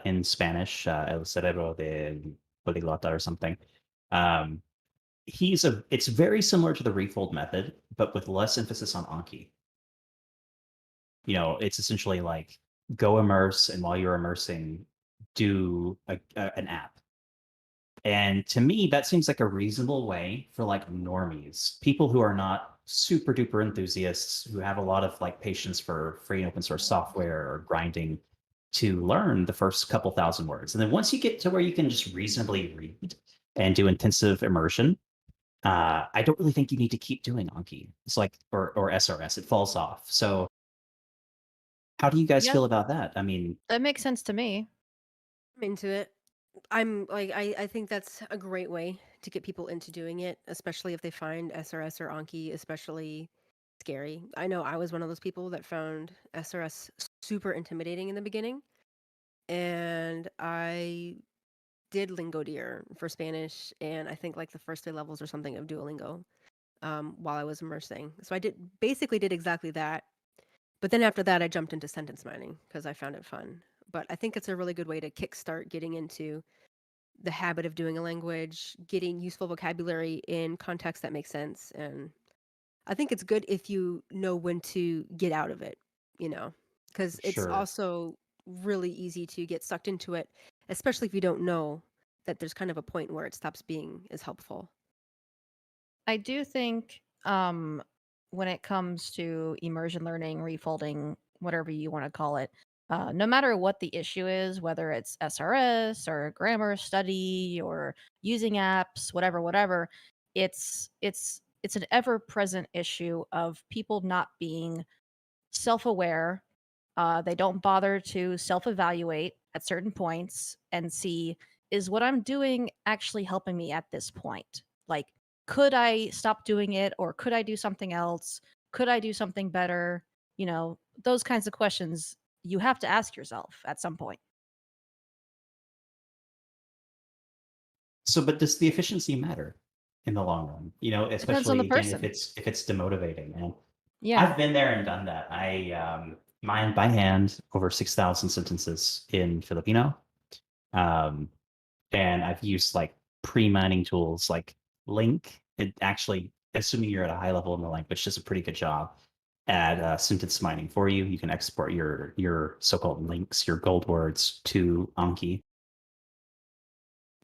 in Spanish, El Cerebro de Poliglota or something. It's very similar to the Refold method, but with less emphasis on Anki. It's essentially like go immerse, and while you're immersing, do an app. And to me, that seems like a reasonable way for like normies, people who are not super duper enthusiasts, who have a lot of like patience for free and open source software or grinding, to learn the first couple thousand words. And then once you get to where you can just reasonably read and do intensive immersion, I don't really think you need to keep doing Anki. It's like, or SRS, it falls off. So how do you guys Yeah. feel about that? I mean, That makes sense to me. I'm into it. I'm like I think that's a great way to get people into doing it, especially if they find SRS or Anki especially scary. I know I was one of those people that found SRS super intimidating in the beginning, and I did Lingo Deer for Spanish, and I think like the first 3 levels or something of Duolingo while I was immersing. So I basically did exactly that. But then after that, I jumped into sentence mining because I found it fun. But I think it's a really good way to kickstart getting into the habit of doing a language, getting useful vocabulary in context that makes sense. And I think it's good if you know when to get out of it, because it's sure. also really easy to get sucked into it, especially if you don't know that there's kind of a point where it stops being as helpful. I do think when it comes to immersion learning, refolding, whatever you want to call it, no matter what the issue is, whether it's SRS or grammar study or using apps, whatever, it's an ever-present issue of people not being self-aware. They don't bother to self-evaluate at certain points and see, is what I'm doing actually helping me at this point? Like, could I stop doing it, or could I do something else? Could I do something better? Those kinds of questions you have to ask yourself at some point. So, but does the efficiency matter in the long run? Depends on Especially the again person. if it's demotivating. And Yeah. I've been there and done that. I mined by hand over 6,000 sentences in Filipino, um, and I've used like pre-mining tools like Link. It actually, assuming you're at a high level in the language, does a pretty good job at sentence mining for you. You can export your so-called links, your gold words, to Anki.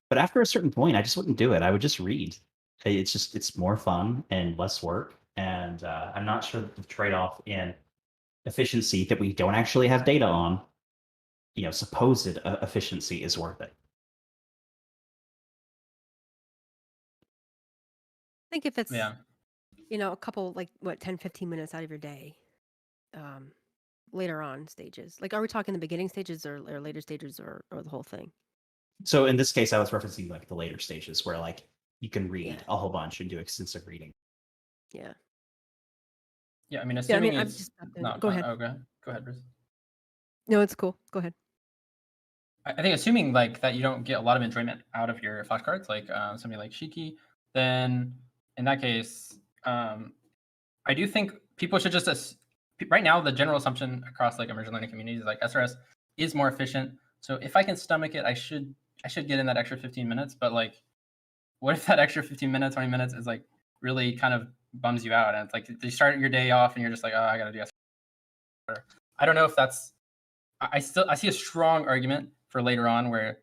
But after a certain point, I just wouldn't do it. I would just read. It's more fun and less work. And I'm not sure that the trade-off in efficiency that we don't actually have data on, supposed efficiency, is worth it. I think if it's, Yeah. a couple, like, 10, 15 minutes out of your day, later on stages. Like, are we talking the beginning stages or later stages or the whole thing? So in this case, I was referencing like the later stages where like you can read Yeah. a whole bunch and do extensive reading. Yeah. Yeah. I mean, Yeah, I assuming mean, I'm it's just not doing not it. Go fun. ahead. Oh, go ahead, Bruce. No, it's cool. Go ahead. I think assuming like that you don't get a lot of enjoyment out of your flashcards, like something like Shiki, then in that case, I do think people should just right now the general assumption across like immersion learning communities is like SRS is more efficient. So if I can stomach it, I should get in that extra 15 minutes. But like what if that extra 15 minutes, 20 minutes is like really kind of bums you out, and it's like you start your day off and you're just like, oh, I gotta do SRS. I don't know if that's. I see a strong argument for later on where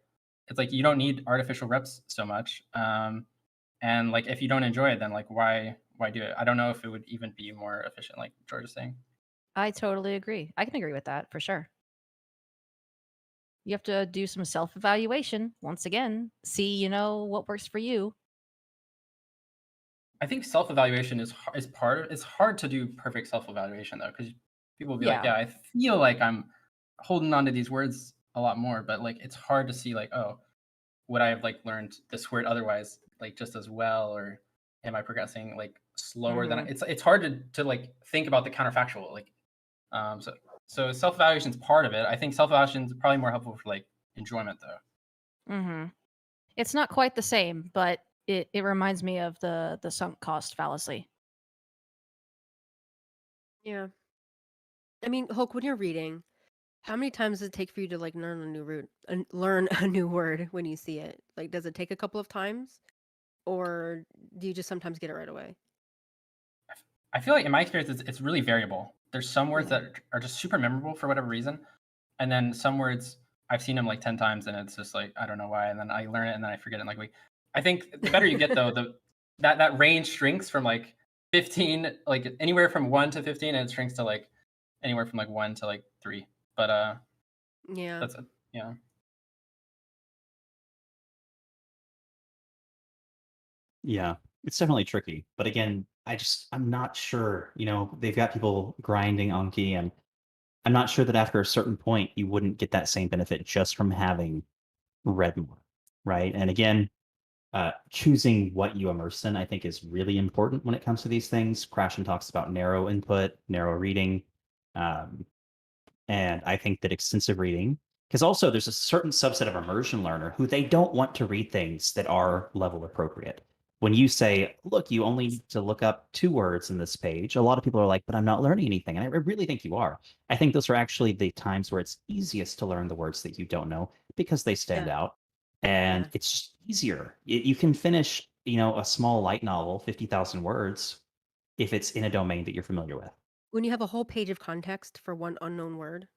it's like you don't need artificial reps so much, and like if you don't enjoy it, then like why do it? I don't know if it would even be more efficient, like George is saying. I totally agree. I can agree with that for sure. You have to do some self-evaluation once again, see, what works for you. I think self-evaluation is part of. It's hard to do perfect self-evaluation though, because people will be like, Yeah. yeah, I feel like I'm holding on to these words a lot more, but like it's hard to see like, oh, would I have like learned this word otherwise like just as well, or am I progressing like slower than it's hard to like think about the counterfactual, like so self-evaluation is part of it. I think self-evaluation is probably more helpful for like enjoyment though. It's not quite the same, but it reminds me of the sunk cost fallacy. Yeah. I mean, Hulk, when you're reading, how many times does it take for you to like learn a new word when you see it? Like, does it take a couple of times, or do you just sometimes get it right away? I feel like in my experience, it's really variable. There's some words Yeah. that are just super memorable for whatever reason, and then some words I've seen them like 10 times, and it's just like I don't know why, and then I learn it and then I forget it in like a week. I think the better you get though, that range shrinks from like 15, like anywhere from 1 to 15, and it shrinks to like anywhere from like 1 to like 3. But Yeah. that's it. Yeah. Yeah, it's definitely tricky. But again, I'm not sure. They've got people grinding Anki, and I'm not sure that after a certain point you wouldn't get that same benefit just from having read more, right? And again, choosing what you immerse in, I think, is really important when it comes to these things. Krashen talks about narrow input, narrow reading. Um, and I think that extensive reading, because also there's a certain subset of immersion learner who they don't want to read things that are level appropriate. When you say, look, you only need to look up 2 words in this page, a lot of people are like, but I'm not learning anything. And I really think you are. I think those are actually the times where it's easiest to learn the words that you don't know because they stand Yeah. out. And Yeah. it's just easier. You can finish, a small light novel, 50,000 words, if it's in a domain that you're familiar with. When you have a whole page of context for one unknown word,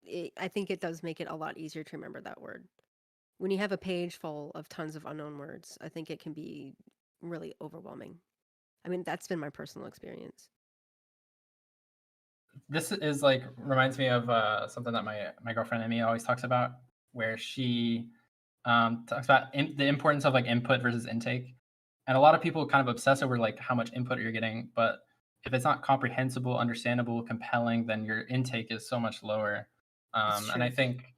I think it does make it a lot easier to remember that word. When you have a page full of tons of unknown words, I think it can be really overwhelming. I mean, that's been my personal experience. This is like reminds me of something that my girlfriend Emmy always talks about, where she talks about the importance of like input versus intake, and a lot of people kind of obsess over like how much input you're getting, but if it's not comprehensible, understandable, compelling, then your intake is so much lower. It's And I true. think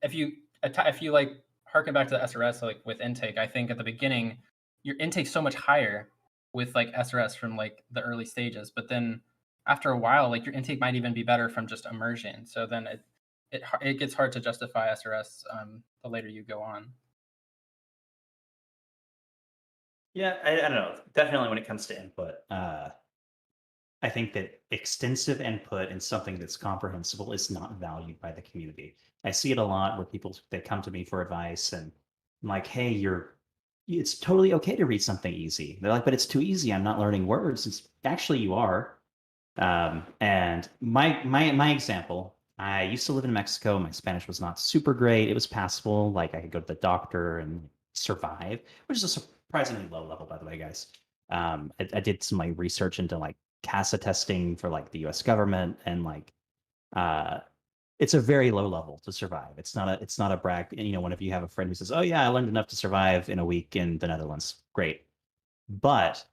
if you like harken back to the SRS, like with intake, I think at the beginning your intake's so much higher with like SRS from like the early stages, but then after a while, like your intake might even be better from just immersion. So then it gets hard to justify SRS the later you go on. Yeah, I don't know. Definitely when it comes to input, I think that extensive input in something that's comprehensible is not valued by the community. I see it a lot where they come to me for advice, and I'm like, hey, it's totally okay to read something easy. They're like, but it's too easy. I'm not learning words. It's actually you are. And my example, I used to live in Mexico. My Spanish was not super great. It was passable. Like I could go to the doctor and survive, which is a surprisingly low level, by the way, guys. I did some like research into like CASA testing for like the U.S. government, and like uh, it's a very low level to survive. It's not a brag. One of you have a friend who says, "Oh yeah, I learned enough to survive in a week in the Netherlands." Great, but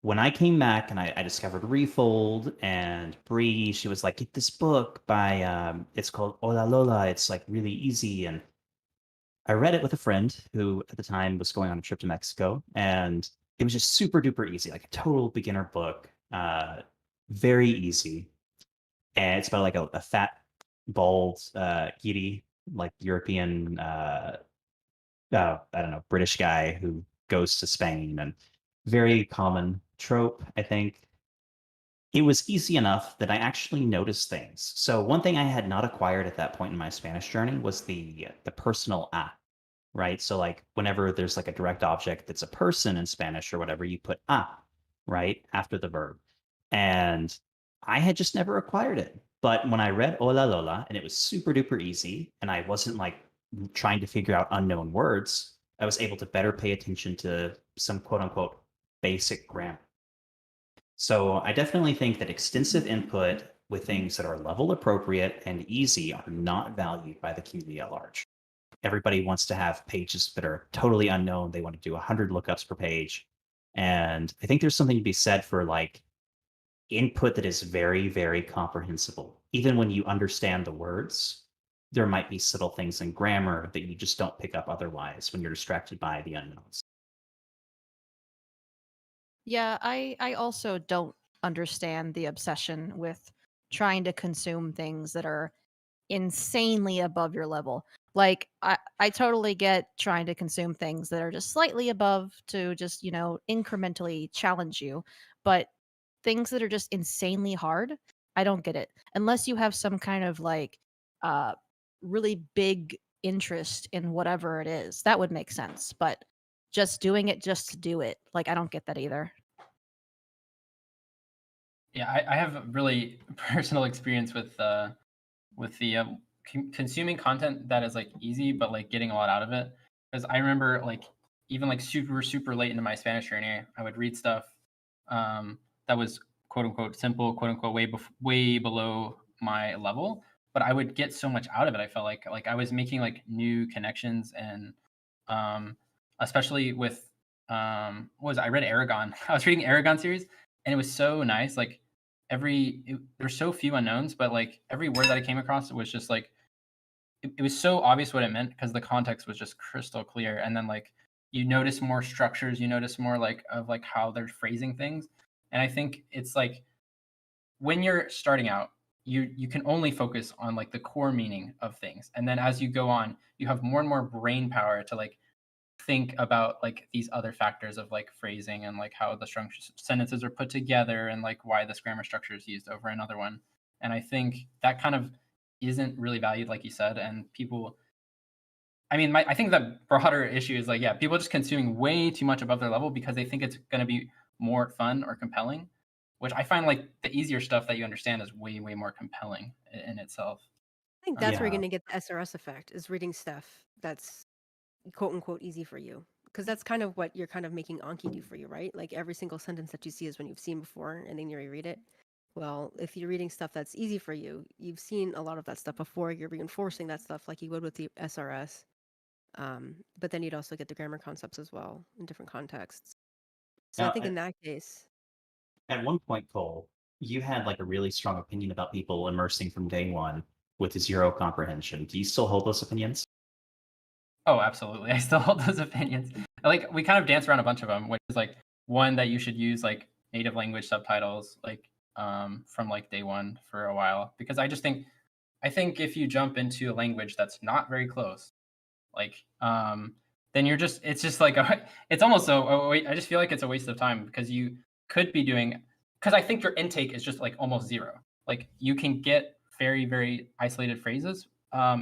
when I came back and I discovered Refold and Bree, she was like, "Get this book by it's called Hola Lola. It's like really easy." And I read it with a friend who at the time was going on a trip to Mexico, and it was just super duper easy, like a total beginner book, very easy. And it's about like a fat, bald, giddy, like European, I don't know, British guy who goes to Spain, and very common trope, I think. It was easy enough that I actually noticed things. So one thing I had not acquired at that point in my Spanish journey was the personal right? So like whenever there's like a direct object that's a person in Spanish or whatever, you put right, after the verb. And I had just never acquired it. But when I read Hola Lola, and it was super duper easy, and I wasn't like trying to figure out unknown words, I was able to better pay attention to some quote unquote basic grammar. So I definitely think that extensive input with things that are level appropriate and easy are not valued by the community at large. Everybody wants to have pages that are totally unknown. They want to do 100 lookups per page. And I think there's something to be said for like input that is very, very comprehensible. Even when you understand the words, there might be subtle things in grammar that you just don't pick up otherwise when you're distracted by the unknowns. Yeah, I also don't understand the obsession with trying to consume things that are insanely above your level. Like I totally get trying to consume things that are just slightly above to just, incrementally challenge you, but things that are just insanely hard, I don't get it. Unless you have some kind of like uh really big interest in whatever it is. That would make sense, but just doing it just to do it, like I don't get that either. Yeah, I have a really personal experience with the consuming content that is like easy, but like getting a lot out of it. Because I remember like even like super late into my Spanish journey, I would read stuff that was quote unquote simple, quote unquote way below my level, but I would get so much out of it. I felt like I was making like new connections, and especially with what was it? I read Aragon. I was reading Aragon series, and it was so nice. Like there's so few unknowns, but like every word that I came across, it was just like it was so obvious what it meant because the context was just crystal clear. And then like you notice more structures, you notice more like of like how they're phrasing things. And I think it's like when you're starting out, you can only focus on like the core meaning of things. And then as you go on, you have more and more brain power to like think about like these other factors of like phrasing and like how the sentences are put together and like why this grammar structure is used over another one. And I think that kind of isn't really valued, like you said. And people, I mean, I think the broader issue is like, yeah, people just consuming way too much above their level because they think it's going to be more fun or compelling, which I find like the easier stuff that you understand is way more compelling in itself. I think that's where you're Yeah. going to get the SRS effect, is reading stuff that's quote unquote easy for you. Because that's kind of what you're kind of making Anki do for you, right? Like every single sentence that you see is one you've seen before, and then you reread it. Well, if you're reading stuff that's easy for you, you've seen a lot of that stuff before. You're reinforcing that stuff like you would with the SRS. But then you'd also get the grammar concepts as well in different contexts. So I Now, think in that case, at one point, Cole, you had like a really strong opinion about people immersing from day one with zero comprehension. Do you still hold those opinions? Oh, absolutely. I still hold those opinions. Like we kind of dance around a bunch of them, which is like one that you should use like native language subtitles like from like day one for a while, because I think if you jump into a language that's not very close, like then it's just like it's almost so I just feel like it's a waste of time because you could be doing, because I think your intake is just like almost zero. Like you can get very isolated phrases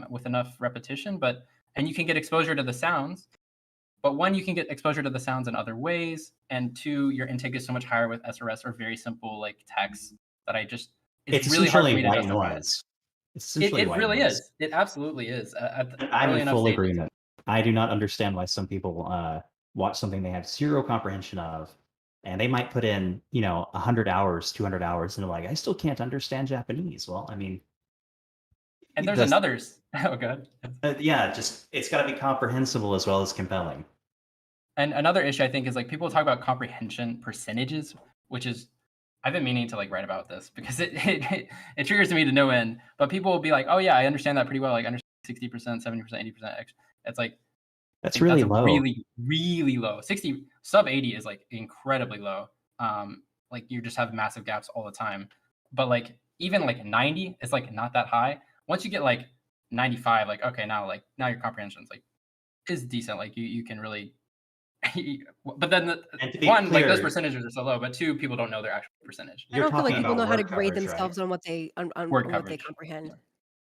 with enough repetition, and you can get exposure to the sounds. But one, you can get exposure to the sounds in other ways, and two, your intake is so much higher with SRS or very simple like text that it's really hard for me to white justify it. noise. It's essentially It white really noise. is. It absolutely is. I'm Early in enough full stages. agreement. I do not understand why some people watch something they have zero comprehension of, and they might put in, 100 hours, 200 hours, and they're like, I still can't understand Japanese. Well, I mean, And there's that's, another's. Oh, good. yeah, just it's got to be comprehensible as well as compelling. And another issue I think is like people talk about comprehension percentages, which is I've been meaning to like write about this because it triggers me to no end. But people will be like, oh yeah, I understand that pretty well. Like I understand 60%, 70%, 80%. It's like That's I think really that's low. really low. 60 sub 80 is like incredibly low. Like you just have massive gaps all the time. But like even like 90 is like not that high. Once you get like 95, like okay, now your comprehension's like is decent. Like you can really but then And to be one, like those clear, percentages are so low, but two, people don't know their actual percentage. I you're don't feel like talking people about know how to word grade coverage, right? themselves on what they Word on what they coverage. comprehend.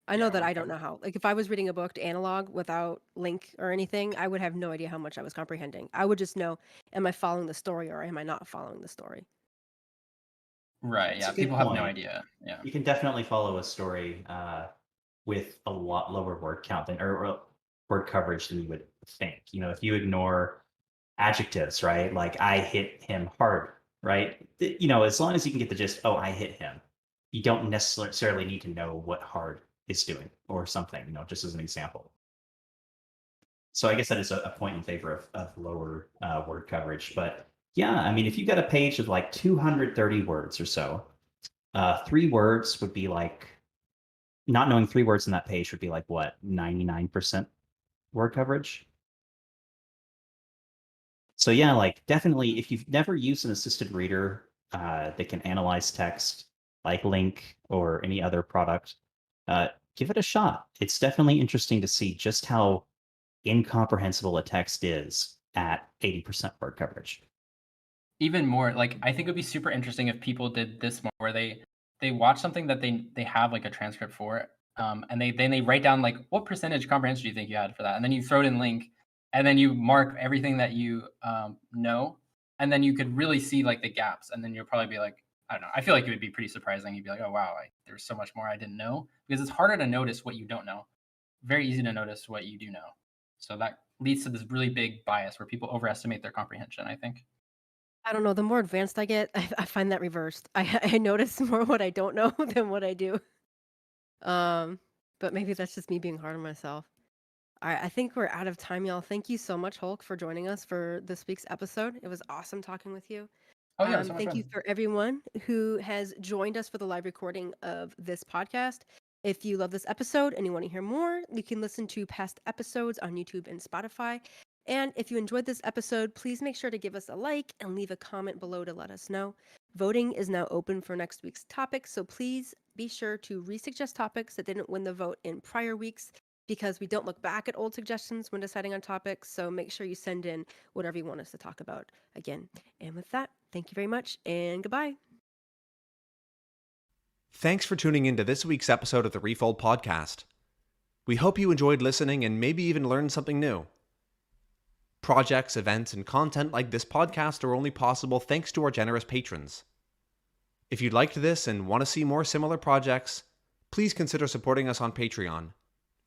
I know Yeah, that word I don't know coverage. how. Like if I was reading a book to analog without link or anything, I would have no idea how much I was comprehending. I would just know, am I following the story or am I not following the story? Right. It's Yeah. a good People have no point. idea. Yeah. You can definitely follow a story with a lot lower word count than or word coverage than you would think. You know, if you ignore adjectives, right? Like I hit him hard, right? You know, as long as you can get the gist, oh, I hit him. You don't necessarily need to know what hard is doing or something, you know, just as an example. So I guess that is a point in favor of lower word coverage. But yeah, I mean, if you got a page of like 230 words or so, 3 words would be like, not knowing 3 words in that page would be like what, 99% word coverage? So yeah, like definitely if you've never used an assisted reader that can analyze text like Link or any other product, give it a shot. It's definitely interesting to see just how incomprehensible a text is at 80% word coverage. Even more, like I think it would be super interesting if people did this more, where they watch something that they have like a transcript for, and they write down like what percentage comprehension do you think you had for that, and then you throw it in Link, and then you mark everything that you know, and then you could really see like the gaps, and then you'll probably be like, I don't know. I feel like it would be pretty surprising. You'd be like, oh wow, there's so much more I didn't know, because it's harder to notice what you don't know. Very easy to notice what you do know. So that leads to this really big bias where people overestimate their comprehension, I think. I don't know. The more advanced I get, I find that reversed. I notice more what I don't know than what I do. Um, but maybe that's just me being hard on myself. All right, I think we're out of time, y'all. Thank you so much, Hulk, for joining us for this week's episode. It was awesome talking with you. Oh yeah, it was so much Thank you fun. for everyone who has joined us for the live recording of this podcast. If you love this episode and you want to hear more, you can listen to past episodes on YouTube and Spotify. And if you enjoyed this episode, please make sure to give us a like and leave a comment below to let us know. Voting is now open for next week's topic, so please be sure to resuggest topics that didn't win the vote in prior weeks because we don't look back at old suggestions when deciding on topics. So make sure you send in whatever you want us to talk about again. And with that, thank you very much and goodbye. Thanks for tuning in to this week's episode of the Refold Podcast. We hope you enjoyed listening and maybe even learned something new. Projects, events, and content like this podcast are only possible thanks to our generous patrons. If you liked this and want to see more similar projects, please consider supporting us on Patreon.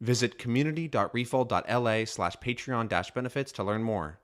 Visit community.refold.la/Patreon-benefits to learn more.